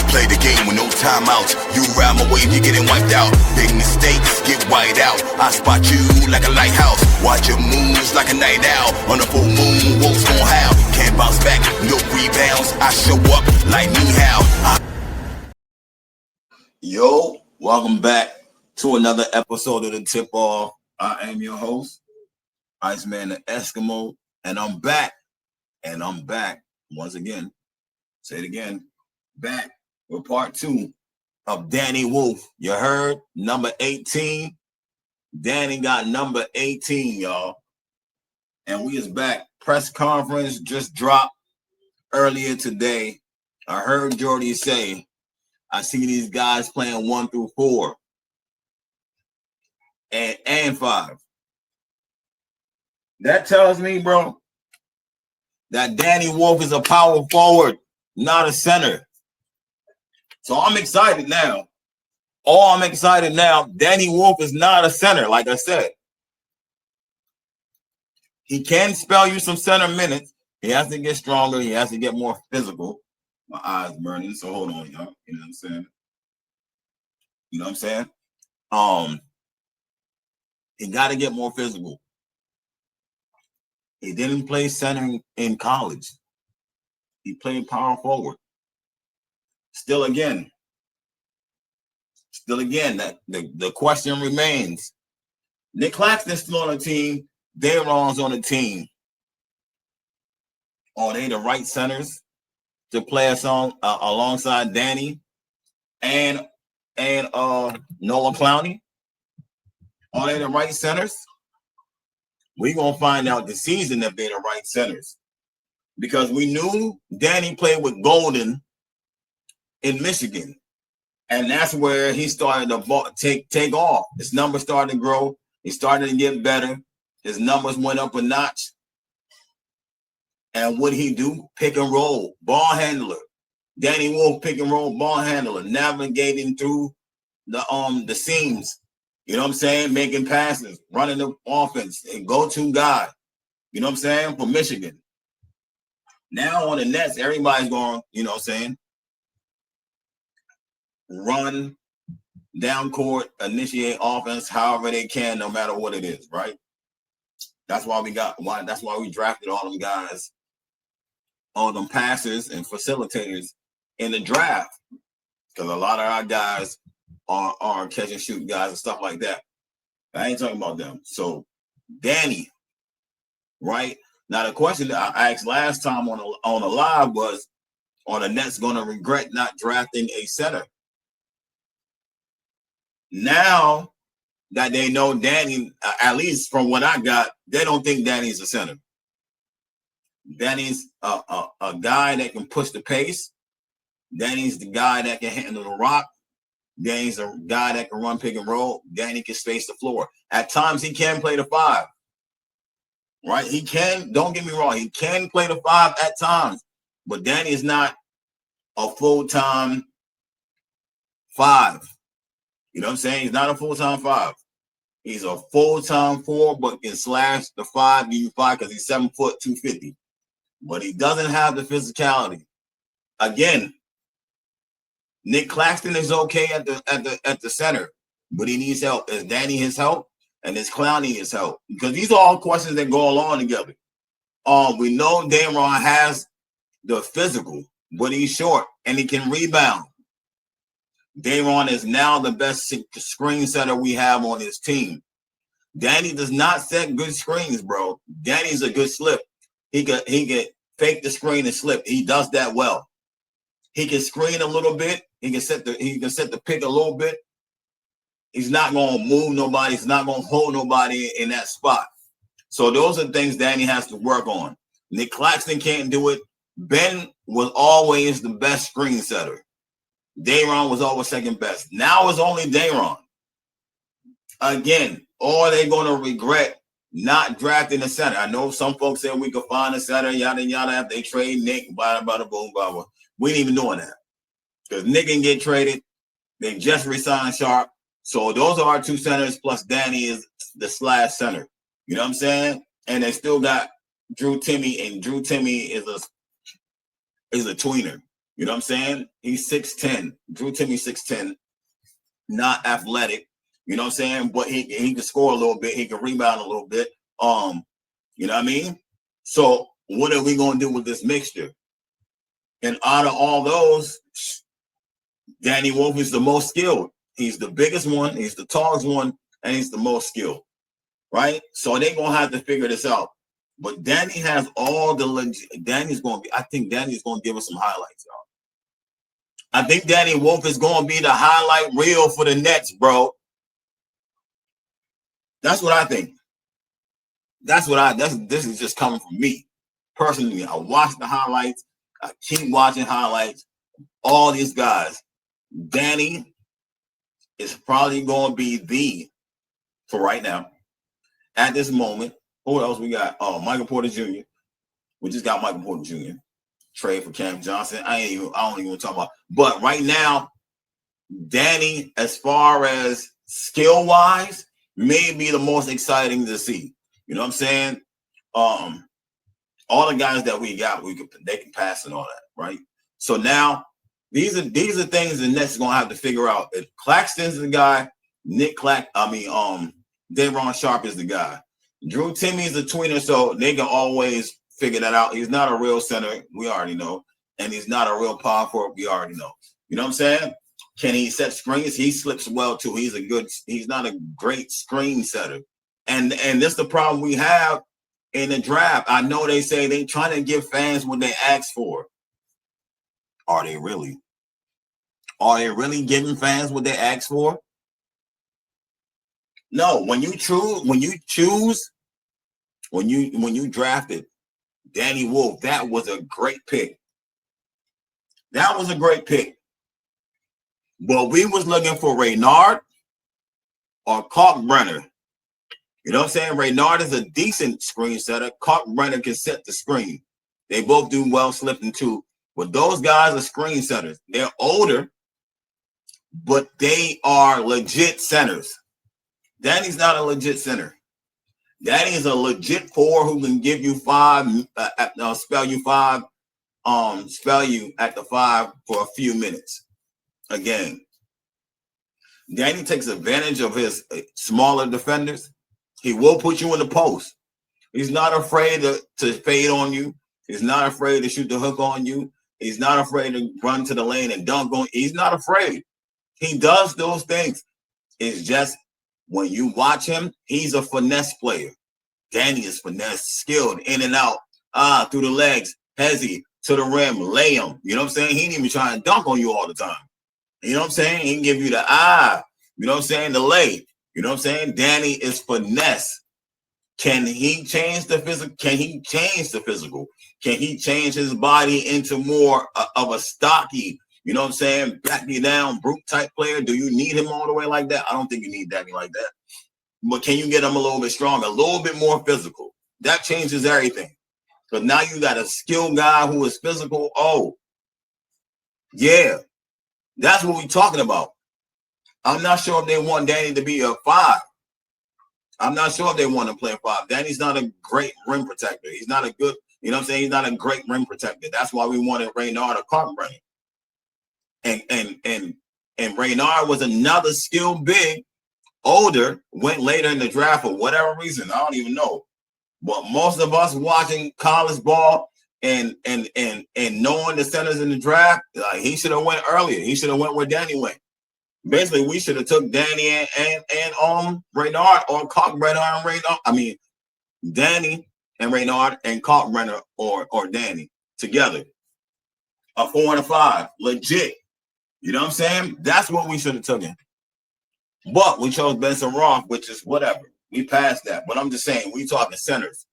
play the game with no timeouts. You ride my wave, you're getting wiped out. Big mistakes get white out. I spot you like a lighthouse. Watch your moves like a night owl. On a full moon, wolves gon' howl. Can't bounce back, no rebounds. I show up like me how. Yo, welcome back to another episode of the Tip Off. I am your host, Iceman the Eskimo, and I'm back. Once again. Say it again. Back with part 2 of Danny Wolf. You heard? Number 18. Danny got number 18, y'all. And we is back. Press conference just dropped earlier today. I heard Jordy say, I see these guys playing 1 through 4 and 5. That tells me, bro, that Danny Wolf is a power forward, not a center. So I'm excited now. Danny Wolf is not a center, like I said. He can spell you some center minutes. He has to get stronger. He has to get more physical. My eyes burning, so hold on, y'all. You know what I'm saying? He got to get more physical. He didn't play center in college. He played power forward. Still again, that the question remains. Nick Claxton's still on the team. Dayron's on the team. Are they the right centers to play us on alongside Danny and Noah Clowney? Are they the right centers? We're going to find out this season if they're the right centers. Because we knew Danny played with Golden in Michigan. And that's where he started to take off. His numbers started to grow. He started to get better. His numbers went up a notch. And what he do? Pick and roll. Ball handler. Danny Wolf, pick and roll ball handler. Navigating through the seams. You know what I'm saying? Making passes, running the offense, and go-to guy. You know what I'm saying? For Michigan. Now on the Nets, everybody's going, you know what I'm saying? Run, down court, initiate offense however they can, no matter what it is, right? That's why we drafted all them guys, all them passers and facilitators in the draft. Because a lot of our guys are catch and shoot guys and stuff like that. I ain't talking about them. So Danny, right? Now the question that I asked last time on the live was, are the Nets going to regret not drafting a center? Now that they know Danny, at least from what I got, they don't think Danny's a center. Danny's a guy that can push the pace. Danny's the guy that can handle the rock. Danny's a guy that can run pick and roll. Danny can space the floor. At times, he can play the 5. Right? He can. Don't get me wrong. He can play the 5 at times. But Danny is not a full-time 5. You know what I'm saying? He's not a full-time 5. He's a full-time 4, but can slash the 5, give you 5 because he's 7 foot, 250. But he doesn't have the physicality. Again, Nick Claxton is okay at the center, but he needs help. Is Danny his help? And is Clowney his help? Because these are all questions that go along together. We know Dayron has the physical, but he's short and he can rebound. Dayron is now the best screen setter we have on his team. Danny does not set good screens, bro. Danny's a good slip. He could fake the screen and slip. He does that well. He can screen a little bit. He can set the pick a little bit. He's not going to move nobody. He's not going to hold nobody in that spot. So those are things Danny has to work on. Nick Claxton can't do it. Ben was always the best screen setter. Dayron was always second best. Now it's only Dayron. Again, are they going to regret not drafting a center? I know some folks said we could find a center, yada, yada, after they trade Nick, blah, blah, blah, blah, blah. We ain't even doing that. Because Nick can get traded. They just re-signed Sharp. So those are our 2 centers, plus Danny is the slash center. You know what I'm saying? And they still got Drew Timme, and Drew Timme is a tweener. You know what I'm saying? He's 6'10". Drew Timme 6'10", not athletic. You know what I'm saying? But he can score a little bit. He can rebound a little bit. You know what I mean? So what are we gonna do with this mixture? And out of all those, Danny Wolf is the most skilled. He's the biggest one. He's the tallest one, and he's the most skilled. Right? So they're gonna have to figure this out. But Danny has all the Danny's gonna be. I think Danny's gonna give us some highlights, y'all. I think Danny Wolf is gonna be the highlight reel for the Nets, bro. That's what I think. This is just coming from me. Personally, I watch the highlights. I keep watching highlights. All these guys. Danny is probably going to be the, for right now, at this moment. Who else we got? Oh, Michael Porter Jr. We just got Michael Porter Jr. Trade for Cam Johnson. I don't even want to talk about. But right now, Danny, as far as skill-wise, may be the most exciting to see. You know what I'm saying? All the guys that we got, they can pass and all that, right? So now these are things the Nets are gonna have to figure out. If Claxton's the guy, Day'Ron Sharpe is the guy. Drew Timme is the tweener, so they can always figure that out. He's not a real center, we already know, and he's not a real power forward, we already know. You know what I'm saying? Can he set screens? He slips well too. He's not a great screen setter. And that's the problem we have in the draft. I know they say they trying to give fans what they ask for. Are they really? Are they really giving fans what they ask for? No. When you drafted Danny Wolf, that was a great pick. That was a great pick. But we was looking for Raynard or Kalkbrenner. You know what I'm saying? Raynard is a decent screen setter. Kalkbrenner can set the screen. They both do well slipping too. But those guys are screen setters. They're older, but they are legit centers. Danny's not a legit center. Danny is a legit four who can give you five, spell you at the five for a few minutes a game. Danny takes advantage of his smaller defenders. He will put you in the post. He's not afraid to fade on you. He's not afraid to shoot the hook on you. He's not afraid to run to the lane and dunk on you. He's not afraid. He does those things. It's just when you watch him, he's a finesse player. Danny is finesse, skilled, in and out, through the legs, hezzy, to the rim, lay him. You know what I'm saying? He ain't even trying to dunk on you all the time. You know what I'm saying? He can give you the you know what I'm saying? The lay. You know what I'm saying? Danny is finesse. Can he change the physical? Can he change the physical? Can he change his body into more of a stocky, you know what I'm saying, back you down, brute type player? Do you need him all the way like that? I don't think you need Danny like that. But can you get him a little bit stronger, a little bit more physical? That changes everything. Because now you got a skilled guy who is physical. Oh, yeah. That's what we're talking about. I'm not sure if they want Danny to be a five. I'm not sure if they want to play a five. Danny's not a great rim protector. He's not a good, you know what I'm saying? He's not a great rim protector. That's why we wanted Raynard or Kalkbrenner. And Raynard was another skilled big, older, went later in the draft for whatever reason. I don't even know. But most of us watching college ball and knowing the centers in the draft, he should have went earlier. He should have went where Danny went. Basically, we should have took Danny and Raynard or Kalkbrenner and Raynard. I mean, Danny and Raynard and Kalkbrenner or Danny together. A 4 and a 5, legit. You know what I'm saying? That's what we should have taken. But we chose Benson Roth, which is whatever. We passed that. But I'm just saying, we talking centers.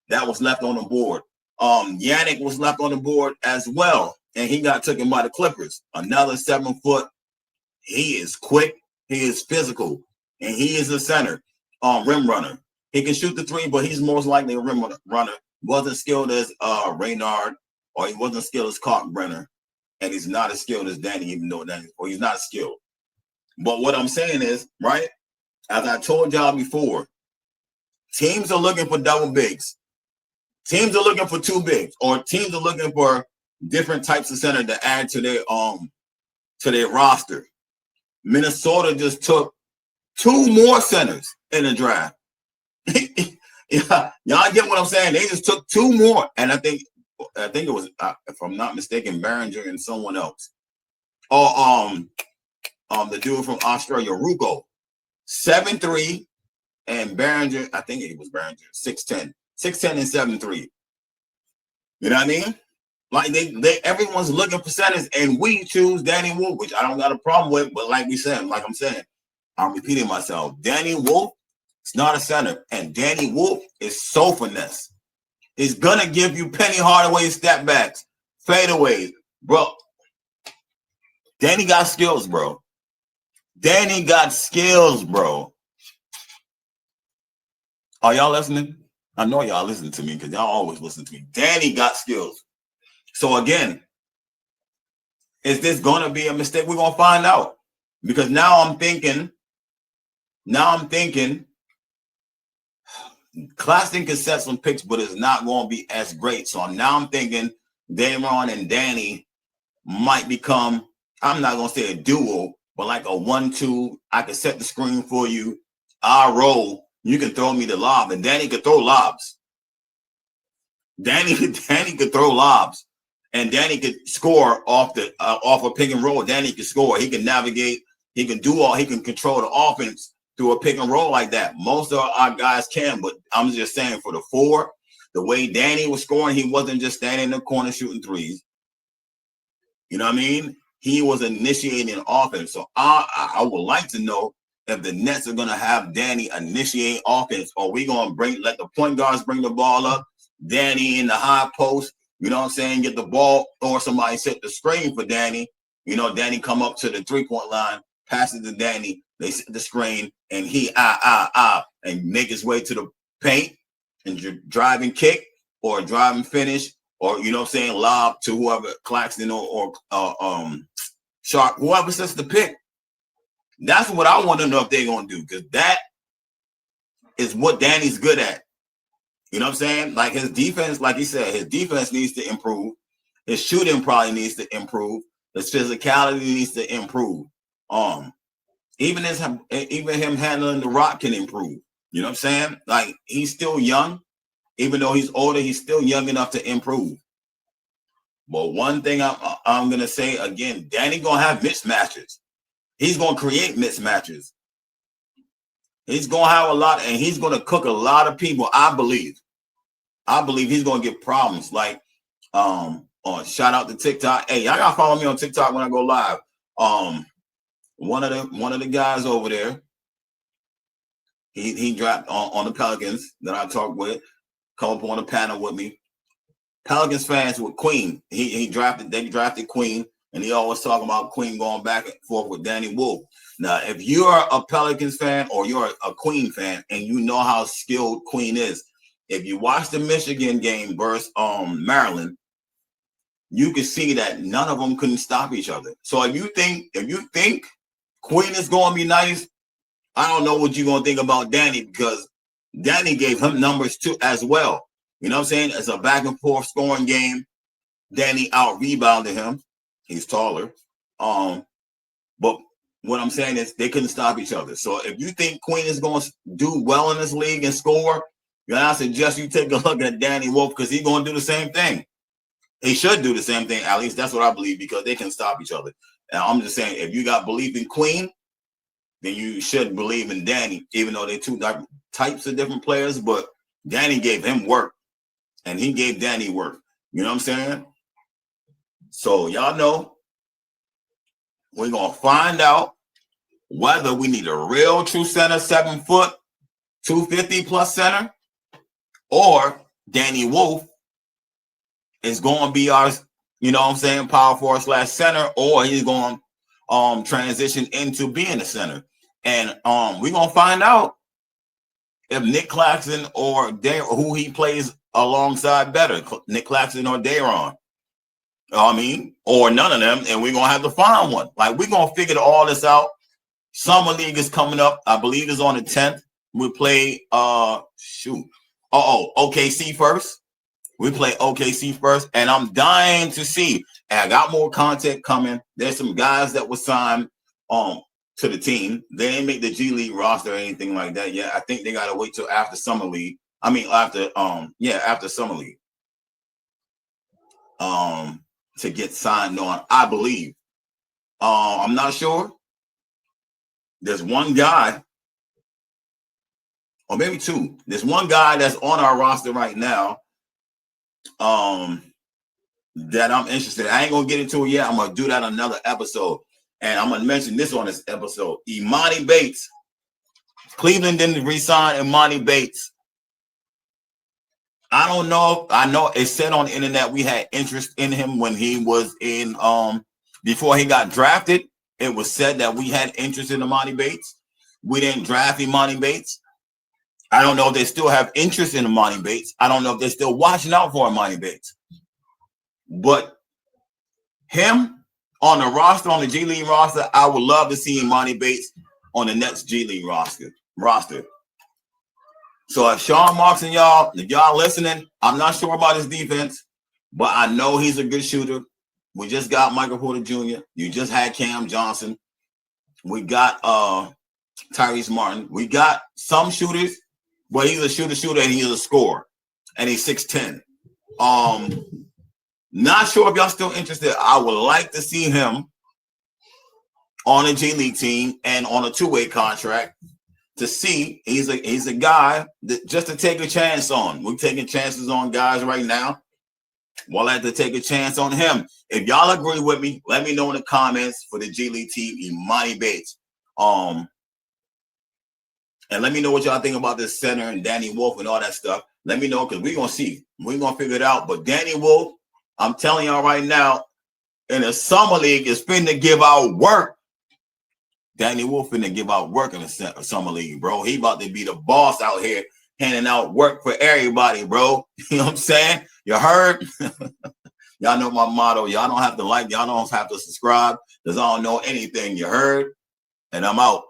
That was left on the board. Yannick was left on the board as well, and he got taken by the Clippers. Another 7 foot. He is quick. He is physical, and he is a center, rim runner. He can shoot the three, but he's most likely a rim runner. Wasn't skilled as Raynard, or he wasn't skilled as Kalkbrenner, and he's not as skilled as Danny, even though he's not skilled. But what I'm saying is, right, as I told y'all before, teams are looking for double bigs. Teams are looking for 2 bigs, or teams are looking for different types of center to add to their roster. Minnesota just took 2 more centers in the draft. Yeah, y'all get what I'm saying? They just took 2 more, and I think it was, if I'm not mistaken, Behringer and someone else. Or the dude from Australia, Ruko, 7'3", and Behringer, I think it was Behringer, 6'10", 6'10" and 7'3". You know what I mean? Like everyone's looking for centers, and we choose Danny Wolf, which I don't got a problem with. But like I'm saying, I'm repeating myself. Danny Wolf is not a center, and Danny Wolf is so finesse. He's gonna give you Penny Hardaway step backs, fadeaways, bro. Danny got skills, bro. Danny got skills, bro. Are y'all listening? I know y'all listen to me because y'all always listen to me. Danny got skills. So again, is this going to be a mistake? We're going to find out. Because now I'm thinking, Claxton can set some picks, but it's not going to be as great. So now I'm thinking Dameron and Danny might become, I'm not going to say a duo, but like a 1-2. I can set the screen for you. I'll roll. You can throw me the lob, and Danny could throw lobs. Danny could throw lobs, and Danny could score off a pick and roll. Danny could score. He can navigate. He can control the offense through a pick and roll like that. Most of our guys can, but I'm just saying for the 4, the way Danny was scoring, he wasn't just standing in the corner shooting threes. You know what I mean? He was initiating offense. So I would like to know if the Nets are going to have Danny initiate offense, or we going to let the point guards bring the ball up, Danny in the high post, you know what I'm saying, get the ball, or somebody set the screen for Danny. You know, Danny come up to the 3-point line, pass it to Danny, they set the screen, and he and make his way to the paint and drive and kick, or drive and finish, or, you know what I'm saying, lob to whoever, Claxton or Sharp, whoever sets the pick. That's what I want to know if they're going to do, because that is what Danny's good at. You know what I'm saying? Like his defense, like he said, his defense needs to improve. His shooting probably needs to improve. His physicality needs to improve. Even him handling the rock can improve. You know what I'm saying? Like, he's still young. Even though he's older, he's still young enough to improve. But one thing I'm going to say again, Danny going to have mismatches. He's going to create mismatches. He's going to have a lot, and he's going to cook a lot of people, I believe. He's going to get problems. Like, shout out to TikTok. Hey, y'all got to follow me on TikTok when I go live. One of the guys over there, he dropped on the Pelicans that I talked with, come up on the panel with me. Pelicans fans with Queen. They drafted Queen, and he always talking about Queen going back and forth with Danny Wolf. Now, if you're a Pelicans fan or you're a Queen fan and you know how skilled Queen is, if you watch the Michigan game versus Maryland, you can see that none of them couldn't stop each other. So if you think Queen is going to be nice, I don't know what you're going to think about Danny, because Danny gave him numbers too as well. You know what I'm saying? It's a back and forth scoring game. Danny out rebounded him. He's taller. But what I'm saying is they couldn't stop each other. So if you think Queen is going to do well in this league and score, then I suggest you take a look at Danny Wolf, because he's going to do the same thing. He should do the same thing. At least that's what I believe, because they can stop each other. And I'm just saying, if you got belief in Queen, then you should believe in Danny, even though they're two types of different players. But Danny gave him work, and he gave Danny work. You know what I'm saying? So y'all know, we're going to find out whether we need a real true center, 7 foot, 250 plus center, or Danny Wolf is going to be our, you know what I'm saying, power forward / center, or he's going to transition into being a center. And we're going to find out if Nick Claxton or who he plays alongside better, Nick Claxton or Daron. I mean, or none of them, and we're going to have to find one. Like, we're going to figure all this out. Summer League is coming up. I believe it's on the 10th. We play, OKC first. We play OKC first, and I'm dying to see. And I got more content coming. There's some guys that were signed to the team. They didn't make the G League roster or anything like that yet. I think they gotta wait till after summer league. I mean after summer league. To get signed on, I believe. I'm not sure. There's one guy, or maybe two. There's one guy that's on our roster right now. That I'm interested in. I ain't gonna get into it yet. I'm gonna do that on another episode. And I'm gonna mention this on this episode. Imani Bates. Cleveland didn't re-sign Imani Bates. I don't know. I know it said on the internet we had interest in him when he was in before he got drafted. It was said that we had interest in Imani Bates. We didn't draft Imani Bates. I don't know if they still have interest in Imani Bates. I don't know if they're still watching out for Imani Bates. But him on the roster, on the G League roster, I would love to see Imani Bates on the next G League roster. So if Sean Marks and y'all, if y'all listening, I'm not sure about his defense, but I know he's a good shooter. We just got Michael Porter Jr. You just had Cam Johnson. We got Tyrese Martin. We got some shooters, but he's a shooter, and he's a scorer, and he's 6'10". Not sure if y'all still interested. I would like to see him on a G League team and on a two-way contract to see. He's a guy that just to take a chance on. We're taking chances on guys right now. We'll have to take a chance on him. If y'all agree with me, let me know in the comments for the G League team, Imani Bates. And let me know what y'all think about this center and Danny Wolf and all that stuff. Let me know, because we're going to see. We're going to figure it out. But Danny Wolf, I'm telling y'all right now, in the summer league, is finna give out work. Danny Wolf finna give out work in the summer league, bro. He about to be the boss out here, handing out work for everybody, bro. You know what I'm saying? You heard? Y'all know my motto. Y'all don't have to like. Y'all don't have to subscribe, because I don't know anything. You heard? And I'm out.